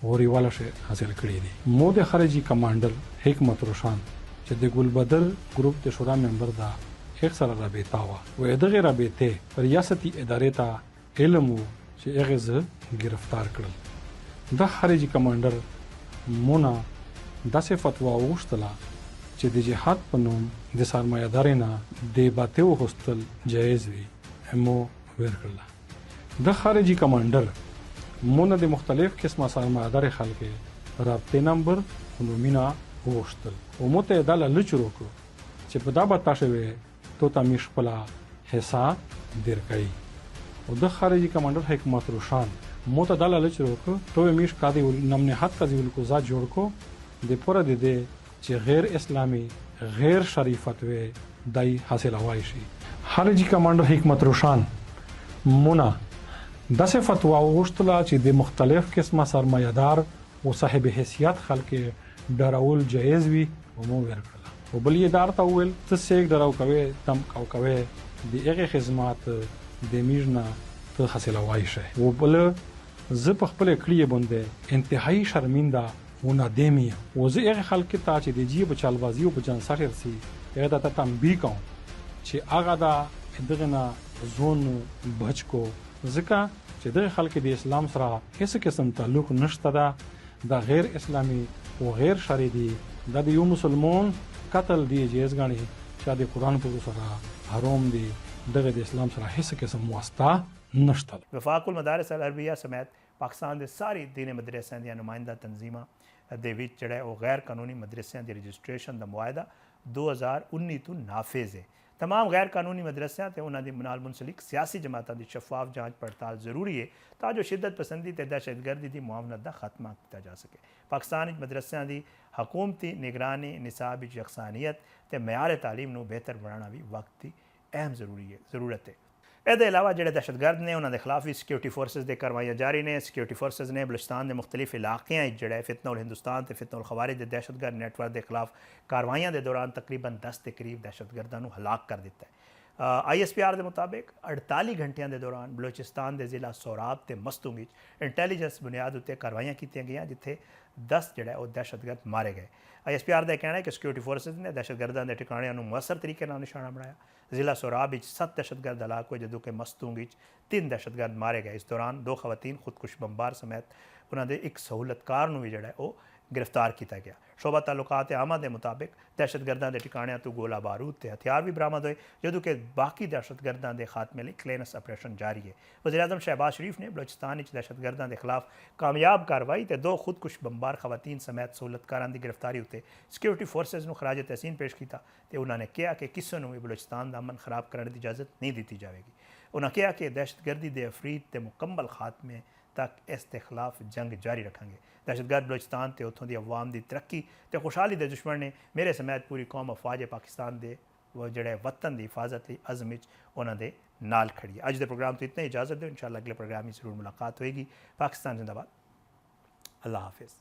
غوریوالا سے حاصل کری دی مو د خارجی کمانڈر حکمت روشان چې د ګلبدر ګروپ د شورا ممبر دا ایک سره رابطه وا و دغه رابطه ریاستی ادارې ته علم چې هغه ز گرفتار کړل د خارجي کمانډر مونا داسې فتوا وغوښتله چې د جهاد په نوم د سرمایه‌دارۍ نه د باطل هوستل جایز وي همو ورکړله د خارجي کمانډر مونا د مختلف قسمه سرمایه‌دار خلک رابطه نمبر نومینا وغوښتل او مو ته دا لچ وکړو چې په دا به تاسو تو تا میش خپل حصہ دیر کړي او د خارجي کمانډر حکمت روشان مو ته دا لچ وکړو تو میش قاضي نمنحت قاضي ول کو ذات جوړ کو د پوره د دې چې غیر اسلامی غیر شریف فتوی دای حاصل وای شي خارجي کمانډر حکمت روشان مونا داسې فتوا وغوښتله چې د مختلف قسمه سرمایه‌دار او صاحب حیثیت خلک ډراول جایز وي او مو ورکړه او بل یې دار ته وویل ته سیک دراو کوي تم کوي د هغې خدمات د میژ نه ته حاصلوای شي او بل زه په خپلې کړیې باندې انتهایي شرمنده و نادم یم او زه هغې خلکو ته چې د جیب چالبازي او په جانساخر سي هغه ته تنبیه کوم چې هغه د دغه نه ځون بچ کو ځکه چې دغه خلک د اسلام سره هیڅ قسم تعلق نشته ده د غیر اسلامي او غیر شرعي دي د یو مسلمان قتل دی جایز غاڼي چې د قرآن په سره حرام دی دغه د اسلام سره هیڅ قسم واسطه نشته وفاق المدارس العربیہ سمیت ਪਾਕਿਸਤਾਨ ਦੇ ਸਾਰੀ ਦੀਨੀ ਮਦਰਸਿਆਂ ਦੀਆਂ ਨੁਮਾਇੰਦਾ ਤਨਜ਼ੀਮਾਂ ਦੇ ਵਿੱਚ ਜਿਹੜਾ ਉਹ ਗੈਰ ਕਾਨੂੰਨੀ ਮਦਰਸਿਆਂ ਦੀ ਰਜਿਸਟ੍ਰੇਸ਼ਨ ਦਾ ਮੁਆਹਦਾ 2019 ਤੋਂ ਨਾਫਿਜ਼ ਹੈ। तमाम गैर कानूनी मदरसियां ते उन्हां दी नाल मुंसलिक सियासी जमातां दी शफाफ जांच पड़ताल जरूरी है तां जो शिद्दत पसंदी ते दहशतगर्दी दी मुआवनत दा खात्मा किया जा सके। पाकिस्तान मदरसियां दी हकूमती निगरानी निसाब यकसानियत ते मयार तालीम नूं बेहतर बनाना भी वक्त की अहम ज़रूरत है। ਇਹਦੇ ਇਲਾਵਾ ਜਿਹੜੇ ਦਹਿਸ਼ਤਗਰਦ ਨੇ ਉਹਨਾਂ ਦੇ ਖਿਲਾਫ ਵੀ ਸਿਕਿਉਰਿਟੀ ਫੋਰਸਿਸ ਦੇ ਕਾਰਵਾਈਆਂ ਜਾਰੀ ਨੇ। ਸਿਕਿਉਰਿਟੀ ਫੋਰਸਿਸ ਨੇ ਬਲੂਚਿਸਤਾਨ ਦੇ ਮੁਖਤਲਿਫ ਇਲਾਕਿਆਂ ਵਿੱਚ ਜਿਹੜਾ ਫਿਤਨਾ ਉਲ ਹਿੰਦੁਸਤਾਨ ਤੇ ਫਿਤਨਾ ਉਲ ਖਵਾਰਿਜ ਦੇ ਦਹਿਸ਼ਤਗਰਦ ਨੈਟਵਰਕ ਦੇ ਖਿਲਾਫ ਕਾਰਵਾਈਆਂ ਦੇ ਦੌਰਾਨ ਤਕਰੀਬਨ 10 ਦੇ ਕਰੀਬ ਦਹਿਸ਼ਤਗਰਦਾਂ ਨੂੰ ਹਲਾਕ ਕਰ ਦਿੱਤਾ ਹੈ। ISPR ਦੇ ਮੁਤਾਬਿਕ 48 ਘੰਟਿਆਂ ਦੇ ਦੌਰਾਨ ਬਲੂਚਿਸਤਾਨ ਦੇ ਜ਼ਿਲ੍ਹਾ ਸੋਰਾਬ ਤੇ ਮਸਤੂਮ ਵਿੱਚ ਇੰਟੈਲੀਜੈਂਸ ਬੁਨਿਆਦ ਉੱਤੇ ਕਾਰਵਾਈਆਂ ਕੀਤੀਆਂ ਗਈਆਂ ਜਿੱਥੇ 10 ਜਿਹੜਾ ਉਹ ਦਹਿਸ਼ਤਗਰਦ ਮਾਰੇ ਗਏ। ISPR ਦਾ ਕਹਿਣਾ ਹੈ ਕਿ ਸਿਕਿਉਰਿਟੀ ਫੋਰਸਿਸ ਨੇ ਦਹਿਸ਼ਤਗਰਦਾਂ ਦੇ ਠਿਕਾਣਿਆਂ ਨੂੰ ਮੁਅੱਸਰ ਤਰੀਕੇ ਨਾਲ ਨਿਸ਼ਾਨਾ ਬਣਾਇਆ। ਜ਼ਿਲ੍ਹਾ ਸੋਰਾਬ ਵਿੱਚ 7 ਦਹਿਸ਼ਤਗਰਦ ਹਲਾਕ ਹੋਏ ਜਦੋਂ ਕਿ ਮਸਤੂਮ ਵਿੱਚ 3 ਦਹਿਸ਼ਤਗਰਦ ਮਾਰੇ ਗਏ। ਇਸ ਦੌਰਾਨ 2 ਖਵਾਤੀਨ ਖੁਦਕੁਸ਼ ਬੰਬਾਰ ਸਮੇਤ ਉਹਨਾਂ ਦੇ ਇੱਕ ਸਹੂਲਤਕਾਰ ਨੂੰ ਵੀ ਜਿਹੜਾ ਉਹ गिरफ्तार किया गया। शोबा ताल्लुकात आमा के मुताबिक दहशतगर्दां के ठिकाणियां तो गोला बारूद ते हथियार भी बरामद होए जदों कि बाकी दहशतगर्दां के खात्मे लिए क्लेनस ऑपरेशन जारी है। वज़ीर-ए-आज़म शहबाज शरीफ ने बलूचिस्तान दहशतगर्दां के खिलाफ कामयाब कार्रवाई ते 2 खुदकुश बंबार खवातीन समेत सहूलतकारां की गिरफ्तारी उत्ते सिक्योरिटी फोर्सिस नूं खराज तहसीन पेश किया तो उन्होंने कहा कि किसी को भी बलूचिस्तान का अमन खराब करने की इजाज़त नहीं दी जाएगी। उन्होंने कहा कि दहशतगर्दी के अफरीद के मुकम्मल खात्मे तक इस के खिलाफ जंग जारी रखेंगे। दहशतगर्द बलूचिस्तान ते उत्थों दी अवाम की तरक्की ते खुशहाली के दुश्मन ने मेरे समेत पूरी कौम अफवाज पाकिस्तान के वो जड़े वतन की हिफाजत की अज़म उन्होंने नाल खड़ी है। अज के प्रोग्राम तो इतना ही इजाज़त दो। इंशाअल्लाह अगले प्रोग्राम में जरूर मुलाकात होएगी। पाकिस्तान जिंदाबाद। अल्लाह हाफिज़।